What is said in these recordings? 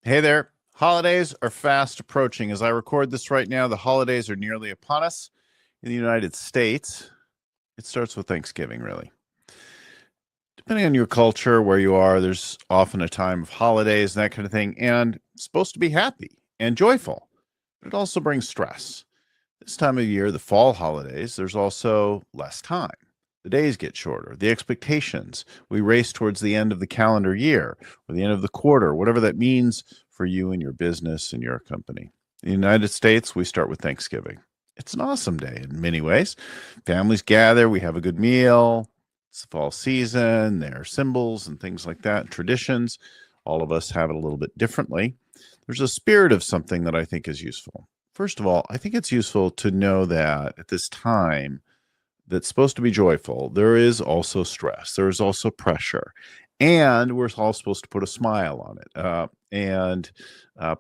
Hey there. Holidays are fast approaching. As I record this right now, the holidays are nearly upon us. In the United States, it starts with Thanksgiving, really. Depending on your culture, where you are, there's often a time of holidays and that kind of thing, and it's supposed to be happy and joyful, but it also brings stress. This time of year, the fall holidays, there's also less time. The days get shorter. The expectations, we race towards the end of the calendar year or the end of the quarter, whatever that means for you and your business and your company. In the United States, we start with Thanksgiving. It's an awesome day in many ways. Families gather, we have a good meal. It's the fall season, there are symbols and things like that, traditions. All of us have it a little bit differently. There's a spirit of something that I think is useful. First of all, I think it's useful to know that at this time that's supposed to be joyful, there is also stress, there is also pressure, and we're all supposed to put a smile on it and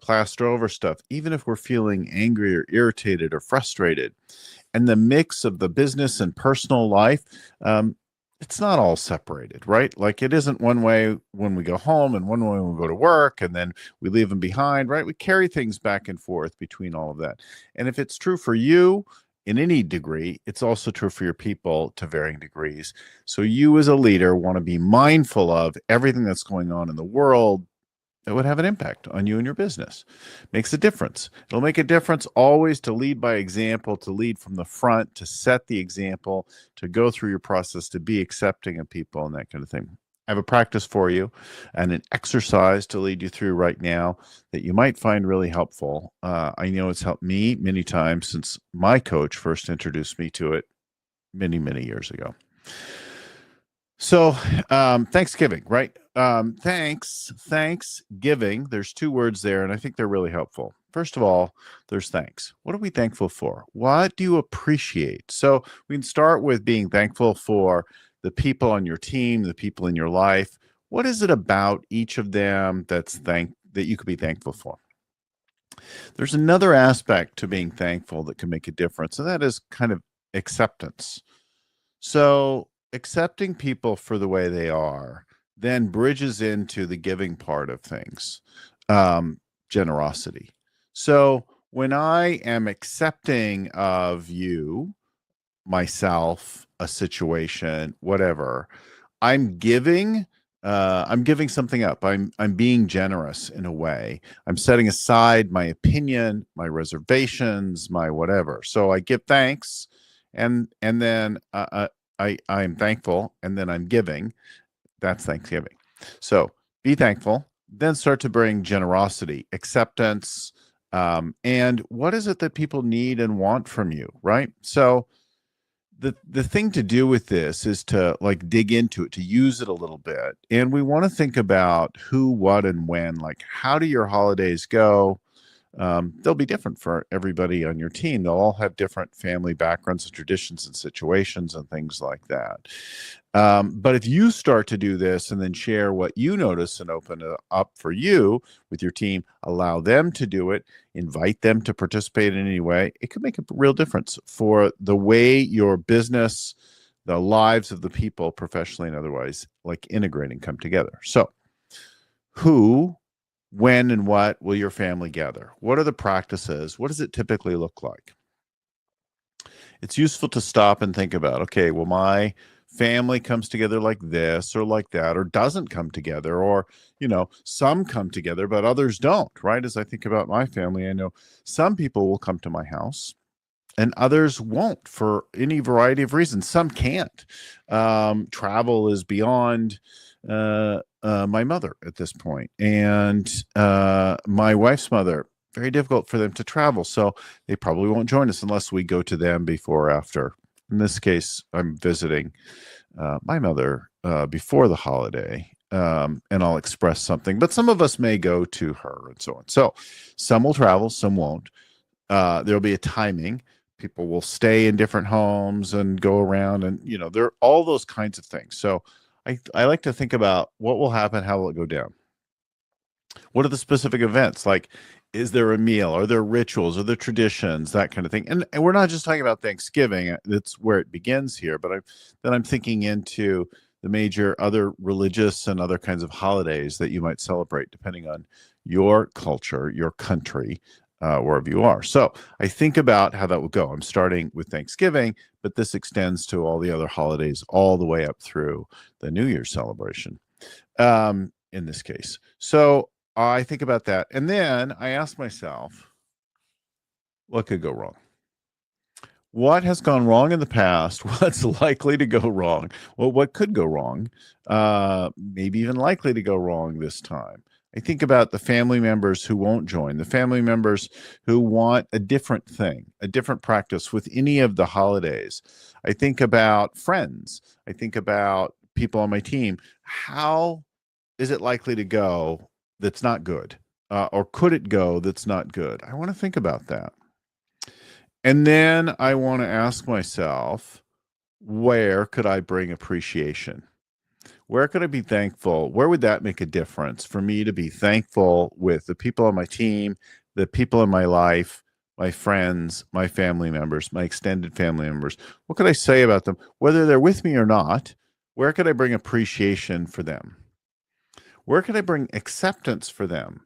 plaster over stuff, even if we're feeling angry or irritated or frustrated. And the mix of the business and personal life, it's not all separated, right? Like it isn't one way when we go home and one way when we go to work and then we leave them behind, right? We carry things back and forth between all of that. And if it's true for you in any degree, it's also true for your people to varying degrees. So you as a leader want to be mindful of everything that's going on in the world that would have an impact on you and your business. Makes a difference. It'll make a difference always to lead by example, to lead from the front, to set the example, to go through your process, to be accepting of people and that kind of thing. I have a practice for you and an exercise to lead you through right now that you might find really helpful. I know it's helped me many times since my coach first introduced me to it many, many years ago. So, Thanksgiving, right? Thanksgiving. There's two words there, and I think they're really helpful. First of all, there's thanks. What are we thankful for? What do you appreciate? So we can start with being thankful for the people on your team, the people in your life. What is it about each of them that you could be thankful for? There's another aspect to being thankful that can make a difference, and that is kind of acceptance. So accepting people for the way they are then bridges into the giving part of things, generosity. So when I am accepting of you, myself, a situation, whatever, I'm giving. I'm giving something up. I'm being generous in a way. I'm setting aside my opinion, my reservations, my whatever. So I give thanks, and then I'm thankful, and then I'm giving. That's Thanksgiving. So be thankful, then start to bring generosity, acceptance, and what is it that people need and want from you, right? So the thing to do with this is to like dig into it, to use it a little bit. And we want to think about who, what, and when. Like, how do your holidays go? They'll be different for everybody on your team. They'll all have different family backgrounds and traditions and situations and things like that. But if you start to do this and then share what you notice and open it up for you with your team, allow them to do it, invite them to participate in any way, it could make a real difference for the way your business, the lives of the people, professionally and otherwise, like integrating, come together. So, who, when, and what will your family gather? What are the practices? What does it typically look like? It's useful to stop and think about, okay, well, my family comes together like this or like that, or doesn't come together, or, some come together, but others don't, right? As I think about my family, I know some people will come to my house and others won't for any variety of reasons. Some can't. Travel is beyond my mother at this point, and my wife's mother. Very difficult for them to travel, so they probably won't join us unless we go to them before or after. In this case, I'm visiting my mother before the holiday, and I'll express something. But some of us may go to her, and so on. So some will travel, some won't. There'll be a timing. People will stay in different homes and go around, and there are all those kinds of things. So I like to think about what will happen, how will it go down? What are the specific events? Like, is there a meal? Are there rituals? Are there traditions? That kind of thing. And we're not just talking about Thanksgiving. That's where it begins here. But then I'm thinking into the major other religious and other kinds of holidays that you might celebrate, depending on your culture, your country, wherever you are. So I think about how that would go. I'm starting with Thanksgiving, but this extends to all the other holidays, all the way up through the New Year's celebration, in this case. So I think about that. And then I ask myself, what could go wrong? What has gone wrong in the past? What's likely to go wrong? Well, what could go wrong? Maybe even likely to go wrong this time. I think about the family members who won't join, the family members who want a different thing, a different practice with any of the holidays. I think about friends. I think about people on my team. How is it likely to go that's not good? Or could it go that's not good? I want to think about that. And then I want to ask myself, where could I bring appreciation? Where could I be thankful? Where would that make a difference for me to be thankful with the people on my team, the people in my life, my friends, my family members, my extended family members? What could I say about them, whether they're with me or not? Where could I bring appreciation for them? Where could I bring acceptance for them?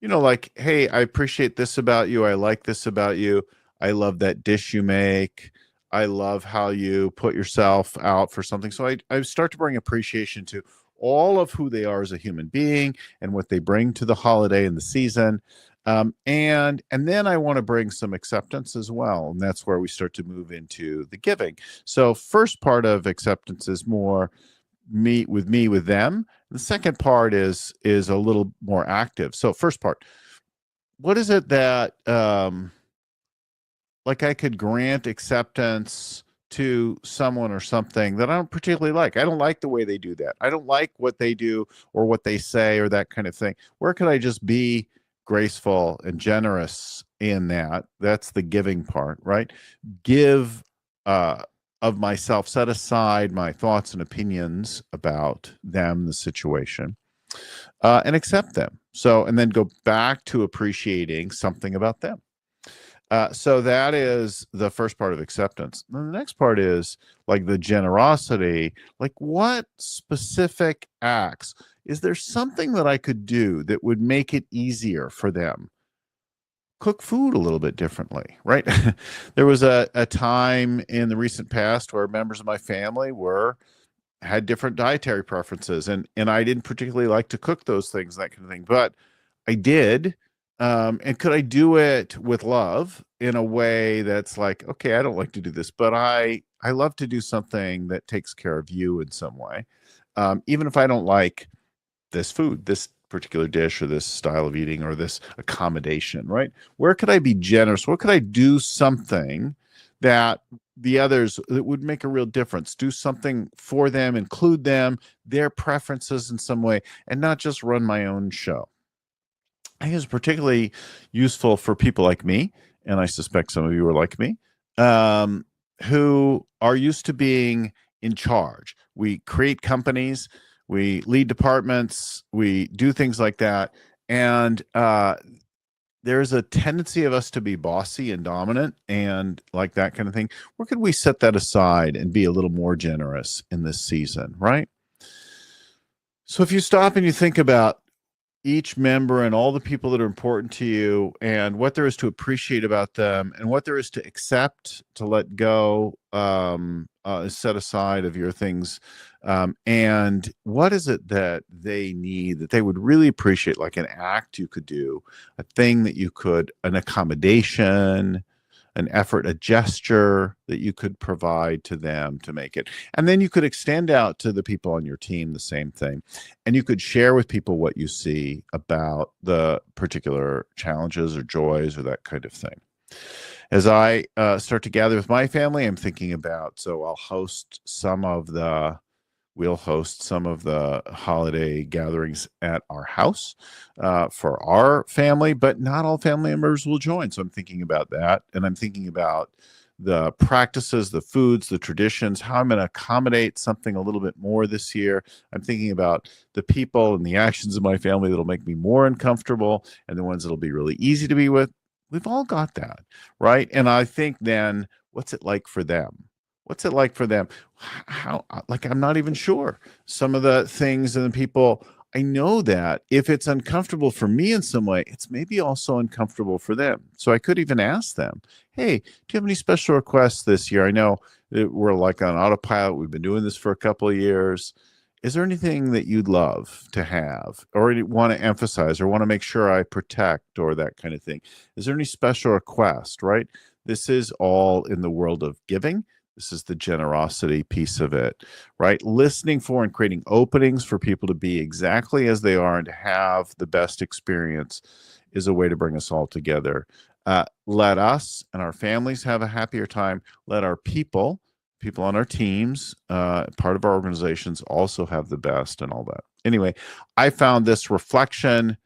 Like, hey, I appreciate this about you. I like this about you. I love that dish you make. I love how you put yourself out for something. So I start to bring appreciation to all of who they are as a human being and what they bring to the holiday and the season. And then I want to bring some acceptance as well. And that's where we start to move into the giving. So first part of acceptance is more me with them. The second part is a little more active. So first part, what is it that like I could grant acceptance to someone or something that I don't particularly like? I don't like the way they do that. I don't like what they do or what they say or that kind of thing. Where could I just be graceful and generous in that? That's the giving part, right? Give of myself, set aside my thoughts and opinions about them, the situation, and accept them. So, and then go back to appreciating something about them. So that is the first part of acceptance. And the next part is like the generosity. Like, what specific acts? Is there something that I could do that would make it easier for them? Cook food a little bit differently, right? There was a time in the recent past where members of my family had different dietary preferences, and I didn't particularly like to cook those things, that kind of thing, but I did. And could I do it with love in a way that's like, okay, I don't like to do this, but I love to do something that takes care of you in some way, even if I don't like this food, this particular dish, or this style of eating, or this accommodation, right? Where could I be generous? Where could I do something that the others, that would make a real difference? Do something for them, include them, their preferences in some way, and not just run my own show. I think it's particularly useful for people like me, and I suspect some of you are like me, who are used to being in charge. We create companies, we lead departments, we do things like that, and there's a tendency of us to be bossy and dominant and like that kind of thing. Where could we set that aside and be a little more generous in this season, right? So if you stop and you think about each member and all the people that are important to you, and what there is to appreciate about them, and what there is to accept, to let go, set aside of your things, and what is it that they need, that they would really appreciate, like an act you could do, a thing that you could, an accommodation, an effort, a gesture that you could provide to them to make it. And then you could extend out to the people on your team the same thing. And you could share with people what you see about the particular challenges or joys or that kind of thing. As I start to gather with my family, I'm thinking about, so we'll host some of the holiday gatherings at our house for our family, but not all family members will join. So I'm thinking about that. And I'm thinking about the practices, the foods, the traditions, how I'm going to accommodate something a little bit more this year. I'm thinking about the people and the actions of my family that'll make me more uncomfortable, and the ones that'll be really easy to be with. We've all got that, right? And I think then, what's it like for them? What's it like for them? How, like, I'm not even sure. Some of the things and the people, I know that if it's uncomfortable for me in some way, it's maybe also uncomfortable for them. So I could even ask them, hey, do you have any special requests this year? I know that we're like on autopilot. We've been doing this for a couple of years. Is there anything that you'd love to have or you want to emphasize or want to make sure I protect or that kind of thing? Is there any special request, right? This is all in the world of giving. This is the generosity piece of it, right? Listening for and creating openings for people to be exactly as they are and to have the best experience is a way to bring us all together. Let us and our families have a happier time. Let our people on our teams, part of our organizations also have the best and all that. Anyway, I found this reflection,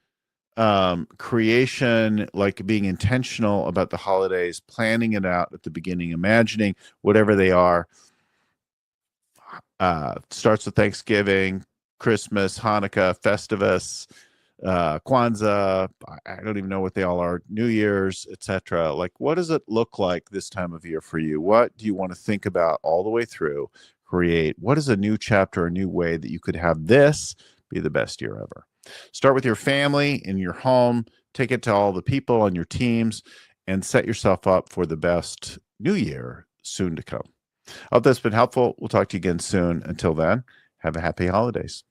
creation, like being intentional about the holidays, planning it out at the beginning, imagining whatever they are. Starts with Thanksgiving, Christmas, Hanukkah, Festivus, Kwanzaa. I don't even know what they all are. New Year's, etc. Like, what does it look like this time of year for you? What do you want to think about all the way through? Create. What is a new chapter, a new way that you could have this be the best year ever? Start with your family in your home. Take it to all the people on your teams, and set yourself up for the best new year soon to come. I hope that's been helpful. We'll talk to you again soon. Until then, have a happy holidays.